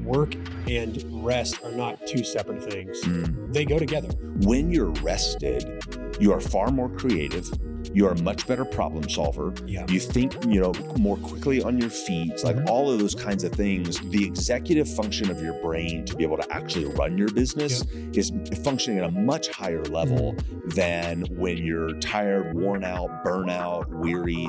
work and rest are not two separate things. They go together. When you're rested, you are far more creative. You are a much better problem solver. Yeah. You think, more quickly on your feet, like all of those kinds of things. The executive function of your brain to be able to actually run your business is functioning at a much higher level than when you're tired, worn out, burnout, weary,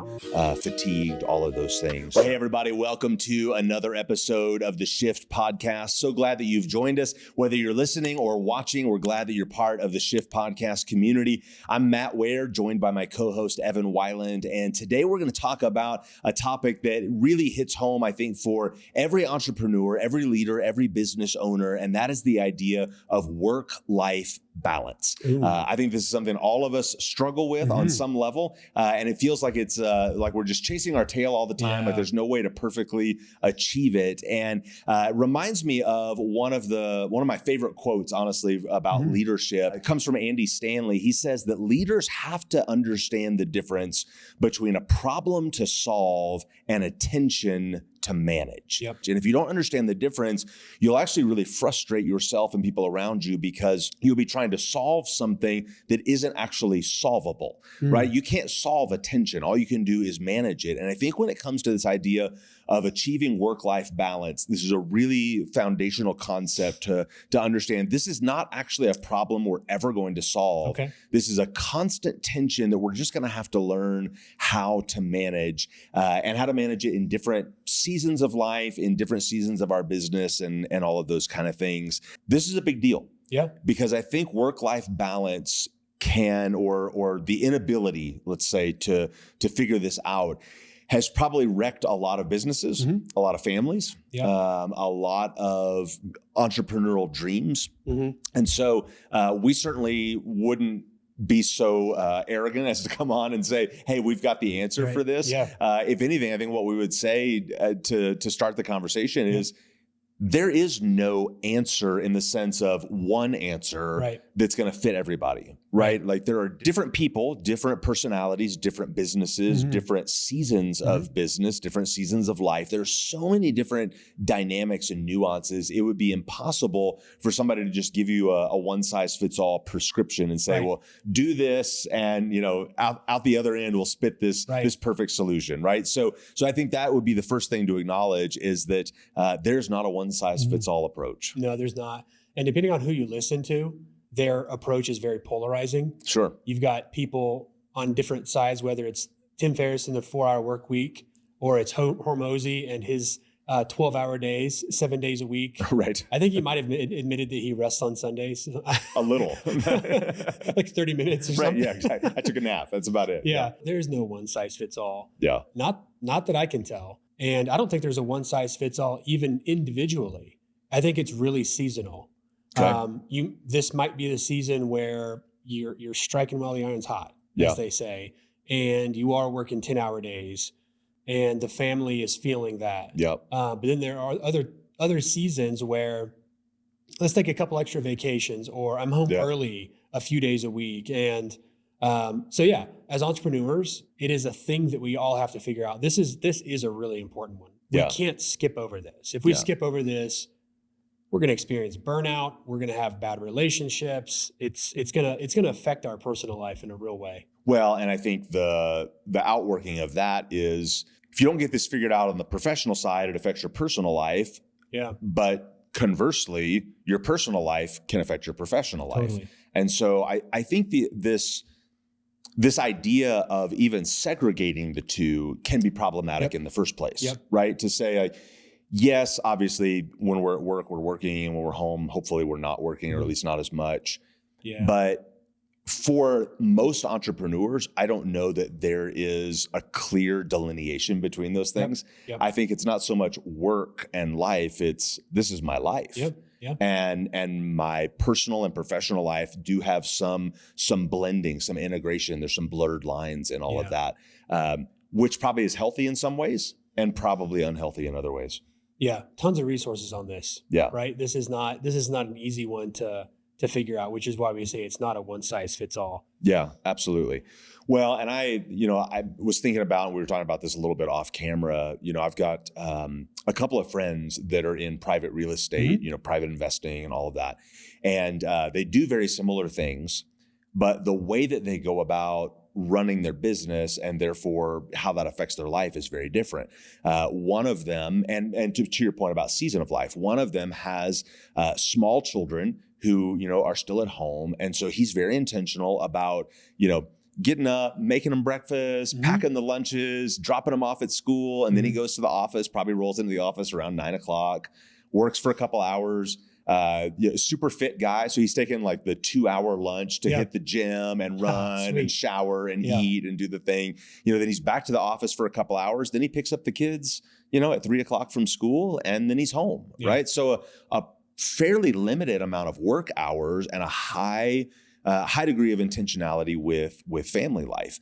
fatigued, all of those things. Hey, everybody, welcome to another episode of the Shift Podcast. So glad that you've joined us. Whether you're listening or watching, we're glad that you're part of the Shift Podcast community. I'm Matt Ware, joined by my co-host Evan Weiland, and today we're going to talk about a topic that really hits home, I think, for every entrepreneur, every leader, every business owner, and that is the idea of work-life balance. I think this is something all of us struggle with on some level, and it feels like it's like we're just chasing our tail all the time. Like there's no way to perfectly achieve it, and it reminds me of one of my favorite quotes, honestly, about leadership. It comes from Andy Stanley. He says that leaders have to understand the difference between a problem to solve and attention to manage. And if you don't understand the difference, you'll actually really frustrate yourself and people around you because you'll be trying to solve something that isn't actually solvable, right? You can't solve attention. All you can do is manage it. And I think when it comes to this idea of achieving work-life balance, this is a really foundational concept to understand. This is not actually a problem we're ever going to solve. This is a constant tension that we're just going to have to learn how to manage and how to manage it in different seasons of life, in different seasons of our business, and all of those kind of things. This is a big deal. Because I think work-life balance can, or the inability, let's say, to figure this out has probably wrecked a lot of businesses, a lot of families, a lot of entrepreneurial dreams. And so we certainly wouldn't be so arrogant as to come on and say, hey, we've got the answer for this. If anything, I think what we would say to start the conversation is, there is no answer in the sense of one answer that's going to fit everybody, right? Like there are different people, different personalities, different businesses, different seasons of business, different seasons of life. There's so many different dynamics and nuances. It would be impossible for somebody to just give you a one-size-fits-all prescription and say, well, do this, and out the other end we'll spit this perfect solution, right? So I think that would be the first thing to acknowledge, is that there's not a one-size-fits-all approach. No, there's not. And depending on who you listen to, their approach is very polarizing. You've got people on different sides, whether it's Tim Ferriss and the 4-hour work week, or it's Hormozy and his 12-hour days, 7 days a week. I think he might have admitted that he rests on Sundays. A little. Like 30 minutes or something. Yeah, exactly. I took a nap. That's about it. There's no one size fits all. Not that I can tell. And I don't think there's a one size fits all, even individually. I think it's really seasonal. This might be the season where you're striking while the iron's hot, as they say, and you are working 10-hour days, and the family is feeling that. But then there are other seasons where, let's take a couple extra vacations, or I'm home early a few days a week. And as entrepreneurs, it is a thing that we all have to figure out. This is a really important one. We can't skip over this. If we skip over this, we're going to experience burnout. We're going to have bad relationships. It's going to affect our personal life in a real way. Well, and I think the outworking of that is, if you don't get this figured out on the professional side, it affects your personal life. But conversely, your personal life can affect your professional life. And so I think this idea of even segregating the two can be problematic in the first place, right? To say, yes, obviously, when we're at work, we're working, and when we're home, hopefully we're not working, or at least not as much. But for most entrepreneurs, I don't know that there is a clear delineation between those things. I think it's not so much work and life, it's this is my life. And my personal and professional life do have some blending, some integration. There's some blurred lines and all of that, which probably is healthy in some ways and probably unhealthy in other ways. Tons of resources on this. Right. This is not an easy one to to figure out, which is why we say it's not a one size fits all. Yeah, absolutely. Well, and I was thinking about, we were talking about this a little bit off camera, I've got a couple of friends that are in private real estate, private investing and all of that. And they do very similar things, but the way that they go about running their business and therefore how that affects their life is very different. One of them, and to your point about season of life, one of them has small children who, are still at home. And so he's very intentional about, getting up, making them breakfast, packing the lunches, dropping them off at school. And then he goes to the office, probably rolls into the office around 9:00, works for a couple hours. Super fit guy. So he's taking like the 2-hour lunch to hit the gym and run and shower and eat and do the thing. Then he's back to the office for a couple hours. Then he picks up the kids, at 3:00 from school, and then he's home. Right. So a fairly limited amount of work hours and a high degree of intentionality with family life.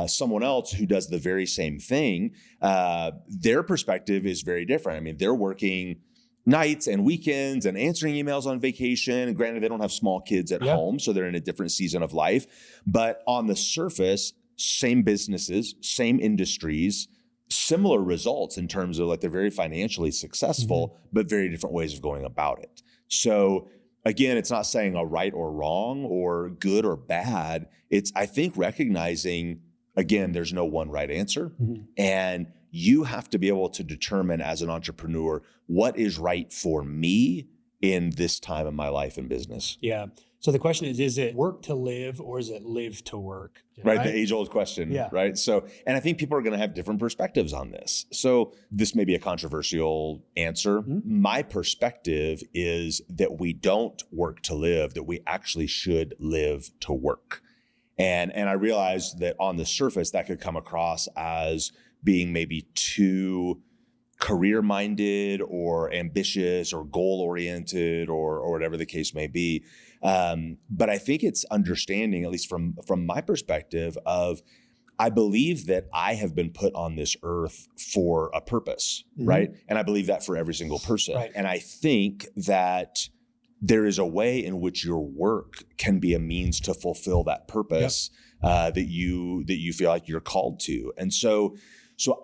Someone else who does the very same thing, their perspective is very different. I mean, they're working nights and weekends and answering emails on vacation. And granted, they don't have small kids at home, so they're in a different season of life. But on the surface, same businesses, same industries, similar results in terms of like they're very financially successful, but very different ways of going about it. So again, it's not saying a right or wrong or good or bad. It's, I think, recognizing, again, there's no one right answer. And you have to be able to determine as an entrepreneur what is right for me in this time of my life and business. Yeah. So the question is it work to live or is it live to work? Right. The age old question. Right. So, and I think people are going to have different perspectives on this. So this may be a controversial answer. My perspective is that we don't work to live, that we actually should live to work. And I realize that on the surface that could come across as being maybe too career-minded or ambitious or goal-oriented or whatever the case may be. But I think it's understanding, at least from my perspective, of I believe that I have been put on this earth for a purpose, right? And I believe that for every single person. Right. And I think that there is a way in which your work can be a means to fulfill that purpose that you feel like you're called to. And so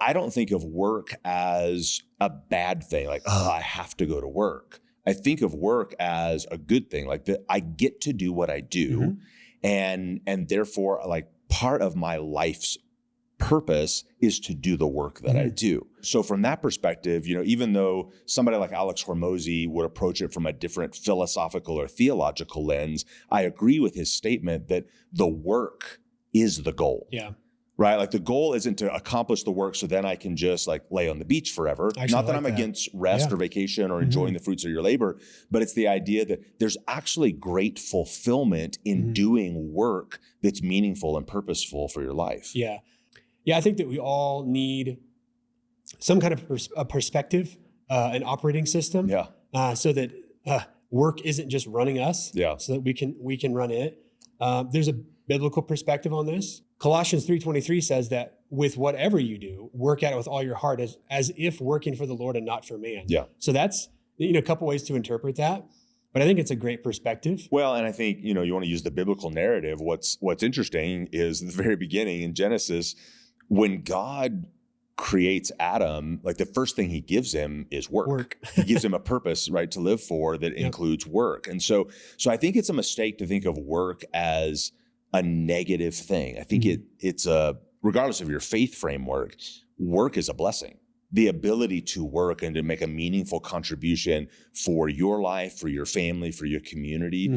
I don't think of work as a bad thing, like, oh, I have to go to work. I think of work as a good thing, like that I get to do what I do. And therefore, like, part of my life's purpose is to do the work that I do. So from that perspective, even though somebody like Alex Hormozy would approach it from a different philosophical or theological lens, I agree with his statement that the work is the goal. Yeah. Right? Like the goal isn't to accomplish the work so then I can just like lay on the beach forever. Not that I'm against rest or vacation or enjoying the fruits of your labor, but it's the idea that there's actually great fulfillment in doing work that's meaningful and purposeful for your life. Yeah. Yeah, I think that we all need some kind of a perspective, an operating system, so that work isn't just running us, so that we can run it. There's a biblical perspective on this. Colossians 3:23 says that with whatever you do, work at it with all your heart as if working for the Lord and not for man. Yeah. So that's a couple ways to interpret that. But I think it's a great perspective. Well, and I think, you want to use the biblical narrative. What's interesting is the very beginning in Genesis, when God creates Adam, like the first thing he gives him is work. He gives him a purpose, right, to live for that includes work. And so I think it's a mistake to think of work as a negative thing. I think it's regardless of your faith framework, work is a blessing. The ability to work and to make a meaningful contribution for your life, for your family, for your community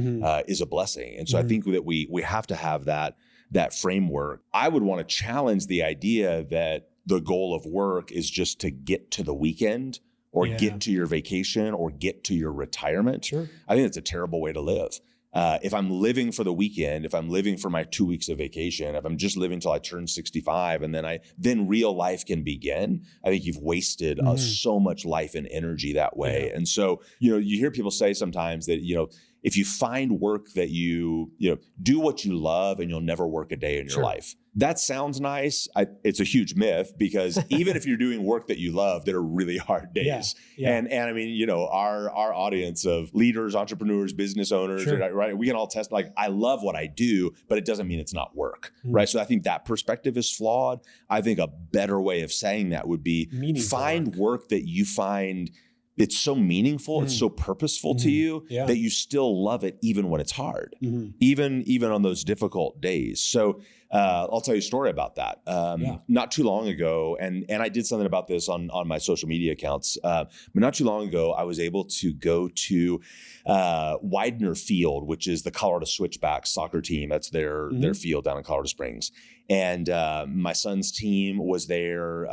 is a blessing. And so I think that we have to have that framework. I would want to challenge the idea that the goal of work is just to get to the weekend or get to your vacation or get to your retirement. Sure. I think that's a terrible way to live. If I'm living for the weekend, if I'm living for my 2 weeks of vacation, if I'm just living till I turn 65 and then real life can begin, I think you've wasted so much life and energy that way. Yeah. And so, you hear people say sometimes that, if you find work that you do what you love and you'll never work a day in your life. That sounds nice. It's a huge myth, because even if you're doing work that you love, there are really hard days. And I mean, our audience of leaders, entrepreneurs, business owners, right? We can all test, like, I love what I do, but it doesn't mean it's not work, right? So I think that perspective is flawed. I think a better way of saying that would be find work that you find it's so meaningful, it's so purposeful to you that you still love it even when it's hard, even on those difficult days. So I'll tell you a story about that. Not too long ago, and I did something about this on my social media accounts, but not too long ago, I was able to go to Widener Field, which is the Colorado Switchbacks soccer team. That's their field down in Colorado Springs. And my son's team was there,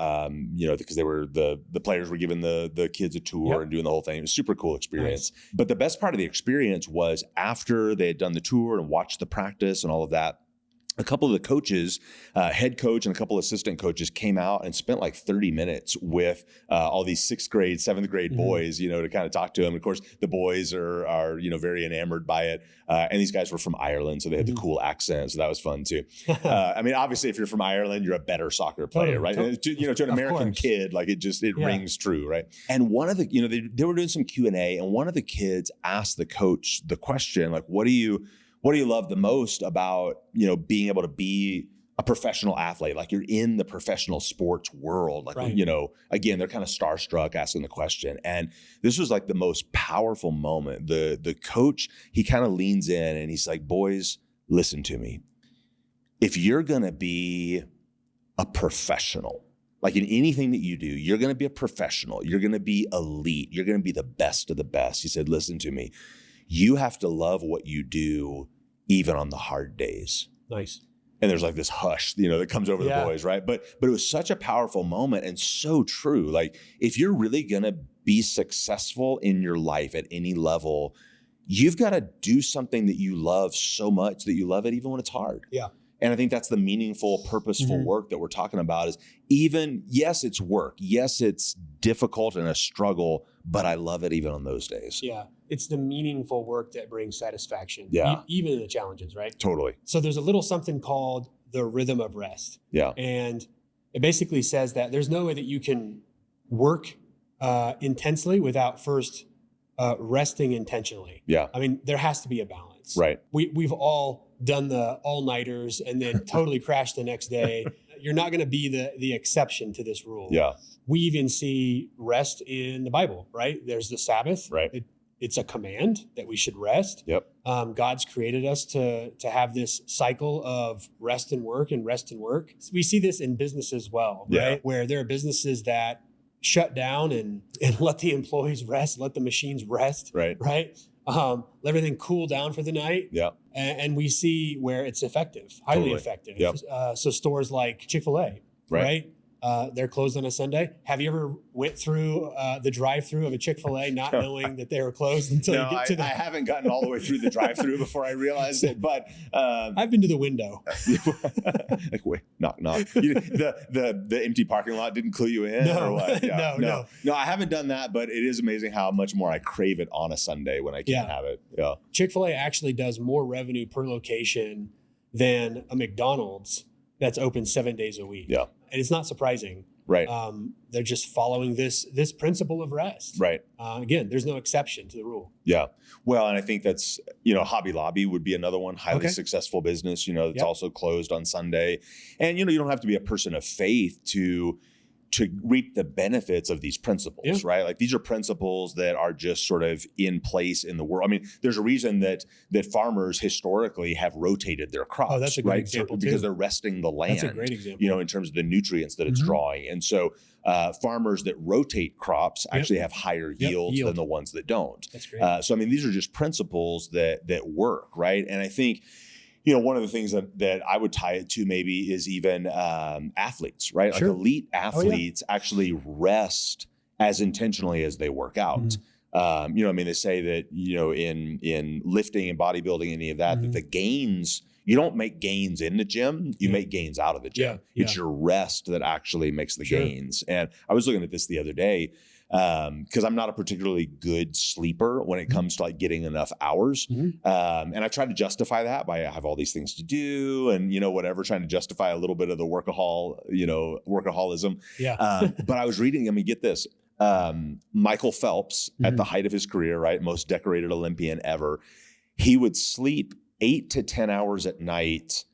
because they were the players were giving the kids a tour and doing the whole thing. It was a super cool experience. Nice. But the best part of the experience was after they had done the tour and watched the practice and all of that, a couple of the coaches, head coach and a couple of assistant coaches came out and spent like 30 minutes with all these 6th grade, 7th grade boys, to kind of talk to them. Of course, the boys are very enamored by it. And these guys were from Ireland, so they had the cool accent. So that was fun too. I mean, obviously, if you're from Ireland, you're a better soccer player, right? To an American kid, like it rings true, right? And one of the, they were doing some Q&A, and one of the kids asked the coach the question, like, what do you love the most about, being able to be a professional athlete? Like, you're in the professional sports world. Like, again, they're kind of starstruck asking the question. And this was like the most powerful moment. The coach, he kind of leans in and he's like, boys, listen to me. If you're going to be a professional, like in anything that you do, you're going to be a professional. You're going to be elite. You're going to be the best of the best. He said, listen to me. You have to love what you do even on the hard days. Nice. And there's like this hush, that comes over the boys, right? But it was such a powerful moment and so true. Like, if you're really going to be successful in your life at any level, you've got to do something that you love so much that you love it even when it's hard. Yeah. And I think that's the meaningful, purposeful work that we're talking about is yes, it's work. Yes, it's difficult and a struggle, but I love it even on those days. Yeah. It's the meaningful work that brings satisfaction. Even in the challenges, right? Totally. So there's a little something called the rhythm of rest. Yeah. And it basically says that there's no way that you can work intensely without first resting intentionally. Yeah. I mean, there has to be a balance. Right. We've all done the all-nighters and then totally crashed the next day. You're not going to be the exception to this rule. Yeah. We even see rest in the Bible, right? There's the Sabbath. Right. It's a command that we should rest. Yep. God's created us to have this cycle of rest and work and rest and work. We see this in business as well, right? Where there are businesses that shut down and let the employees rest, let the machines rest. Right. Right. Let everything cool down for the night. Yeah. And we see where it's effective, highly effective. Yep. So stores like Chick-fil-A, right? They're closed on a Sunday. Have you ever went through the drive-through of a Chick-fil-A not knowing that they were closed until you get to the... I haven't gotten all the way through the drive-through before I realized it, but... I've been to the window. Like, wait, knock. The empty parking lot didn't clue you in? No, or what? Yeah, no, I haven't done that, but it is amazing how much more I crave it on a Sunday when I can't have it. Yeah. Chick-fil-A actually does more revenue per location than a McDonald's that's open 7 days a week. Yeah. And it's not surprising. Right. They're just following this principle of rest. Right. Again, there's no exception to the rule. Yeah. Well, and I think that's, Hobby Lobby would be another one, highly successful business, that's also closed on Sunday. And, you don't have to be a person of faith to reap the benefits of these principles, right? Like, these are principles that are just sort of in place in the world. I mean, there's a reason that farmers historically have rotated their crops. Oh, that's a great example too. Because they're resting the land. That's a great example. In terms of the nutrients that it's drawing. And so farmers that rotate crops actually have higher yield than the ones that don't. That's great. So, I mean, these are just principles that work, right? And I think, one of the things that I would tie it to maybe is even athletes, right? Sure. Like, elite athletes actually rest as intentionally as they work out. They say that, in lifting and bodybuilding, any of that, that the gains, you don't make gains in the gym, you make gains out of the gym. It's your rest that actually makes the gains. And I was looking at this the other day. because I'm not a particularly good sleeper when it comes to like getting enough hours. And I try to justify that by I have all these things to do and, whatever, trying to justify a little bit of the workaholism. Yeah. But I was reading, get this, Michael Phelps at the height of his career, right? Most decorated Olympian ever. He would sleep 8 to 10 hours at night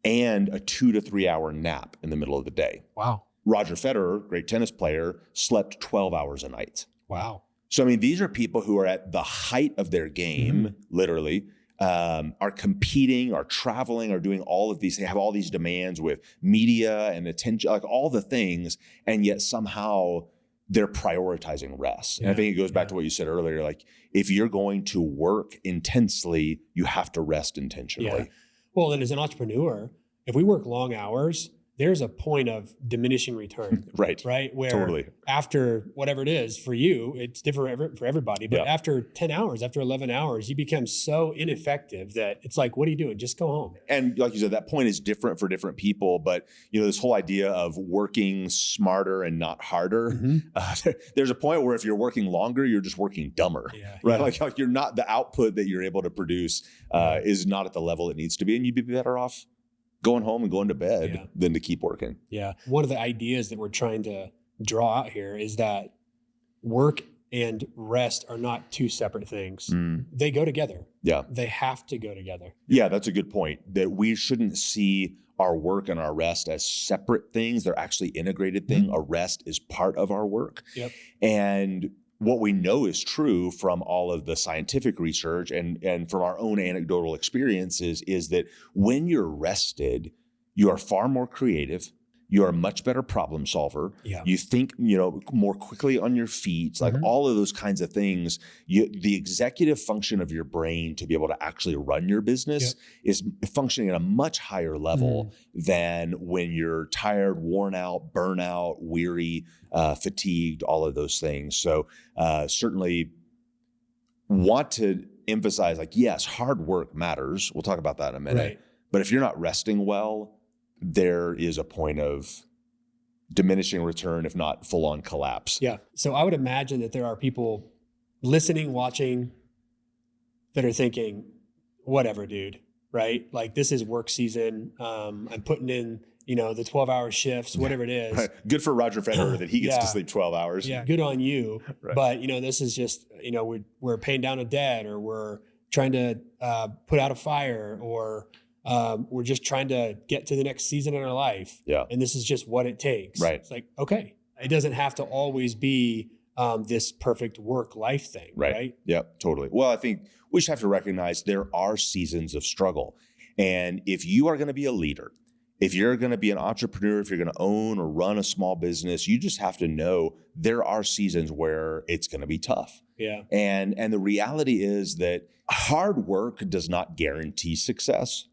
and a 2 to 3 hour nap in the middle of the day. Wow. Roger Federer, great tennis player, slept 12 hours a night. Wow. So, these are people who are at the height of their game, literally, are competing, are traveling, are doing all of these. They have all these demands with media and attention, like all the things. And yet somehow they're prioritizing rest. And I think it goes back to what you said earlier. Like if you're going to work intensely, you have to rest intentionally. Yeah. Well, and as an entrepreneur, if we work long hours, there's a point of diminishing return. Right. Where totally. After whatever it is for you, it's different for everybody. But after 10 hours, after 11 hours, you become so ineffective that it's like, what are you doing? Just go home. And like you said, that point is different for different people. But, this whole idea of working smarter and not harder, there's a point where if you're working longer, you're just working dumber, right? Like you're not, the output that you're able to produce is not at the level it needs to be. And you'd be better off going home and going to bed than to keep working. Yeah. One of the ideas that we're trying to draw out here is that work and rest are not two separate things. They go together. Yeah. They have to go together. Yeah, that's a good point. That we shouldn't see our work and our rest as separate things. They're actually integrated things. A rest is part of our work. Yep. And what we know is true from all of the scientific research and from our own anecdotal experiences is that when you're rested, you are far more creative. You are a much better problem solver. Yeah. You think, more quickly on your feet, like all of those kinds of things. The executive function of your brain to be able to actually run your business is functioning at a much higher level than when you're tired, worn out, burnout, weary, fatigued, all of those things. So certainly want to emphasize, like, yes, hard work matters. We'll talk about that in a minute. Right. But if you're not resting well, there is a point of diminishing return, if not full-on collapse. Yeah. So I would imagine that there are people listening, watching, that are thinking, whatever, dude, right? Like this is work season. I'm putting in, the 12-hour shifts, whatever it is. Right. Good for Roger Federer that he gets to sleep 12 hours. Yeah. Good on you. Right. But, this is just, we're paying down a debt, or we're trying to put out a fire, or we're just trying to get to the next season in our life. Yeah. And this is just what it takes. Right. It's like, okay, it doesn't have to always be this perfect work-life thing. Right. Yep, totally. Well, I think we should have to recognize there are seasons of struggle. And if you are going to be a leader, if you're going to be an entrepreneur, if you're going to own or run a small business, you just have to know there are seasons where it's going to be tough. Yeah. And the reality is that hard work does not guarantee success.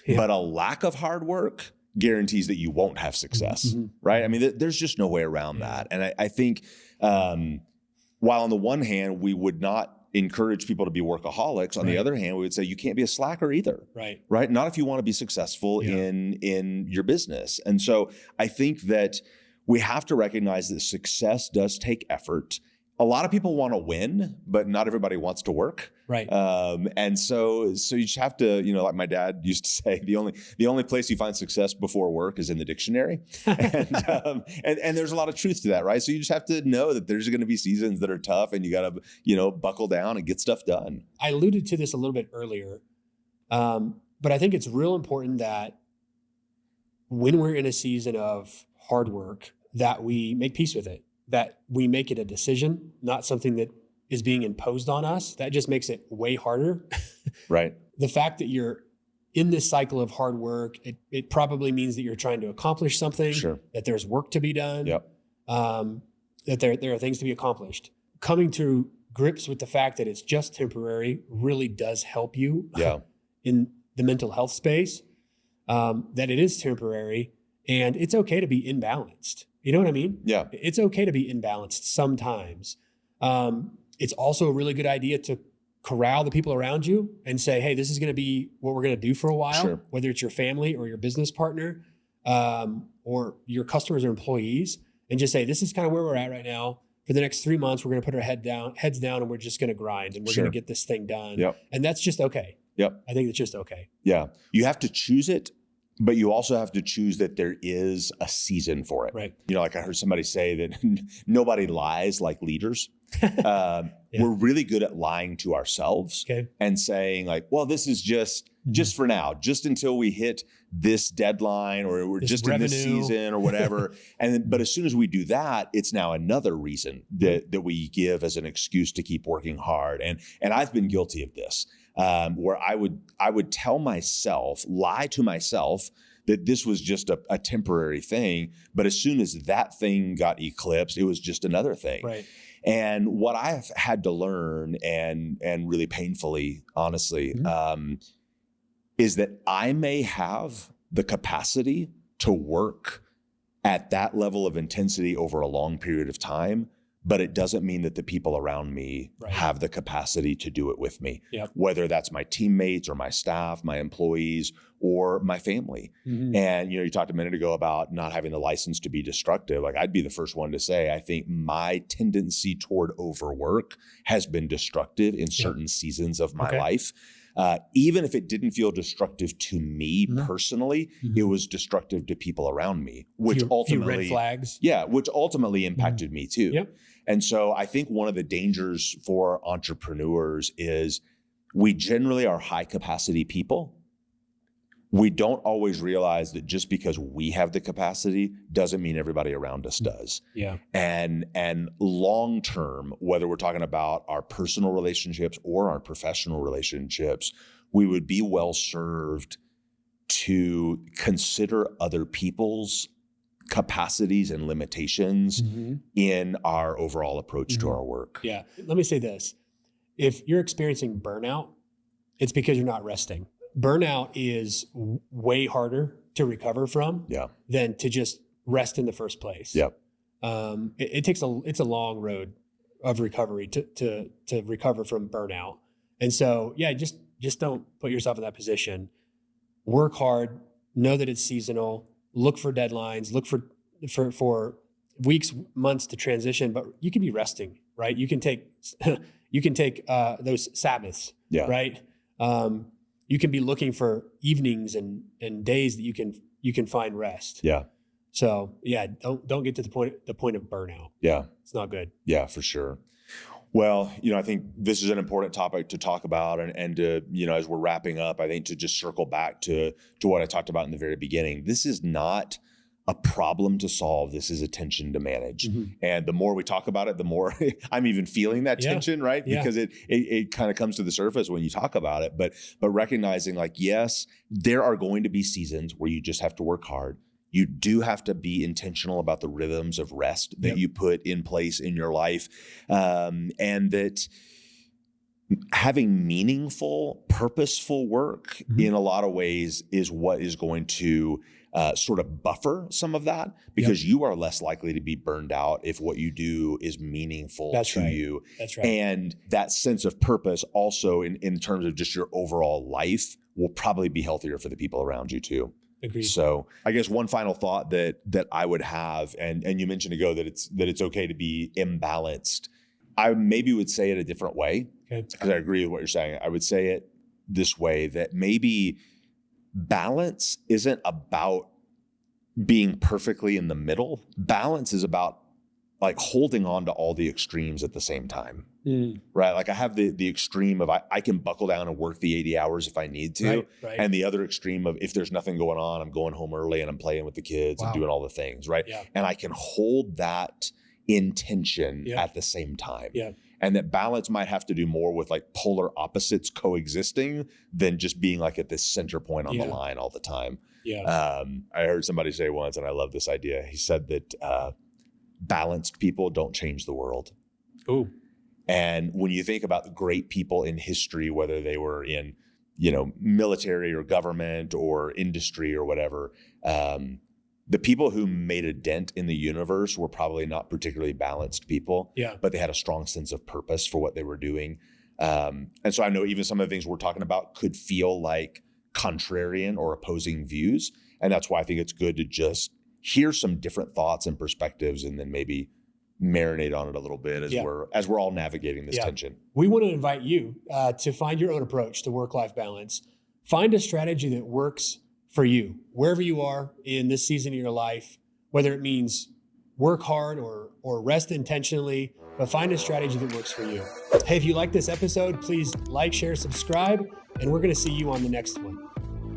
Yeah. But a lack of hard work guarantees that you won't have success, right? I mean, there's just no way around that. And I think while on the one hand, we would not encourage people to be workaholics, on the other hand, we would say you can't be a slacker either. Right? Not if you want to be successful in your business. And so I think that we have to recognize that success does take effort. A lot of people want to win, but not everybody wants to work. Right. And so you just have to, like my dad used to say, the only place you find success before work is in the dictionary. And there's a lot of truth to that, right? So you just have to know that there's going to be seasons that are tough, and you got to, buckle down and get stuff done. I alluded to this a little bit earlier, but I think it's real important that when we're in a season of hard work, that we make peace with it. That we make it a decision, not something that is being imposed on us. That just makes it way harder. Right. The fact that you're in this cycle of hard work, it probably means that you're trying to accomplish something, that there's work to be done, that there are things to be accomplished. Coming to grips with the fact that it's just temporary really does help you in the mental health space, that it is temporary and it's okay to be imbalanced. You know what I mean? Yeah. It's okay to be imbalanced sometimes. It's also a really good idea to corral the people around you and say, hey, this is going to be what we're going to do for a while, whether it's your family or your business partner, or your customers or employees, and just say, this is kind of where we're at right now. for the next 3 months, we're going to put our heads down, and we're just going to grind, and we're going to get this thing done. Yep. And that's just okay. Yep. I think it's just okay. Yeah. You have to choose it, but you also have to choose that there is a season for it. Right. Like I heard somebody say that nobody lies like leaders. We're really good at lying to ourselves and saying like, well, this is just for now, just until we hit this deadline, or we're just revenue in this season or whatever. But as soon as we do that, it's now another reason that we give as an excuse to keep working hard. And I've been guilty of this, where I would lie to myself that this was just a temporary thing. But as soon as that thing got eclipsed, it was just another thing. Right. And what I've had to learn, and really painfully, honestly, is that I may have the capacity to work at that level of intensity over a long period of time, but it doesn't mean that the people around me have the capacity to do it with me, whether that's my teammates or my staff, my employees, or my family. And, you talked a minute ago about not having the license to be destructive. Like, I'd be the first one to say, I think my tendency toward overwork has been destructive in certain seasons of my life. Even if it didn't feel destructive to me personally, it was destructive to people around me, which ultimately red flags. Yeah, which ultimately impacted me too. Yep. And so I think one of the dangers for entrepreneurs is we generally are high capacity people. We don't always realize that just because we have the capacity doesn't mean everybody around us does. Yeah. And long term, whether we're talking about our personal relationships or our professional relationships, we would be well served to consider other people's capacities and limitations in our overall approach to our work. Yeah. Let me say this. If you're experiencing burnout, it's because you're not resting. Burnout is way harder to recover from than to just rest in the first place. Yep. It's a long road of recovery to recover from burnout. And so, just don't put yourself in that position. Work hard, know that it's seasonal, look for deadlines, look for weeks, months to transition, but you can be resting, right? You can take those Sabbaths, right? You can be looking for evenings and days that you can find rest. Yeah. So don't get to the point of burnout. Yeah. It's not good. Yeah, for sure. Well, I think this is an important topic to talk about, and to, as we're wrapping up, I think to just circle back to what I talked about in the very beginning. This is not a problem to solve. This is a tension to manage. And the more we talk about it, the more I'm even feeling that tension, right? Because it kind of comes to the surface when you talk about it, but recognizing like, yes, there are going to be seasons where you just have to work hard. You do have to be intentional about the rhythms of rest that you put in place in your life. And that having meaningful, purposeful work in a lot of ways is what is going to sort of buffer some of that, because you are less likely to be burned out if what you do is meaningful to you. That's right. And that sense of purpose also in terms of just your overall life will probably be healthier for the people around you too. Agreed. So I guess one final thought that I would have, and you mentioned ago that it's okay to be imbalanced. I maybe would say it a different way, because I agree with what you're saying. I would say it this way, that maybe balance isn't about being perfectly in the middle. Balance is about like holding on to all the extremes at the same time, right? Like I have the extreme of I can buckle down and work the 80 hours if I need to. Right. And the other extreme of if there's nothing going on, I'm going home early and I'm playing with the kids and doing all the things, right? Yeah. And I can hold that intention at the same time. Yeah. And that balance might have to do more with like polar opposites coexisting than just being like at this center point on the line all the time. Yeah. I heard somebody say once, and I love this idea. He said that balanced people don't change the world. Ooh. And when you think about the great people in history, whether they were in, military or government or industry or whatever, the people who made a dent in the universe were probably not particularly balanced people, but they had a strong sense of purpose for what they were doing. And so I know even some of the things we're talking about could feel like contrarian or opposing views. And that's why I think it's good to just hear some different thoughts and perspectives and then maybe marinate on it a little bit as we're all navigating this tension. We want to invite you to find your own approach to work-life balance. Find a strategy that works for you, wherever you are in this season of your life, whether it means work hard or rest intentionally, but find a strategy that works for you. Hey, if you like this episode, please like, share, subscribe, and we're going to see you on the next one.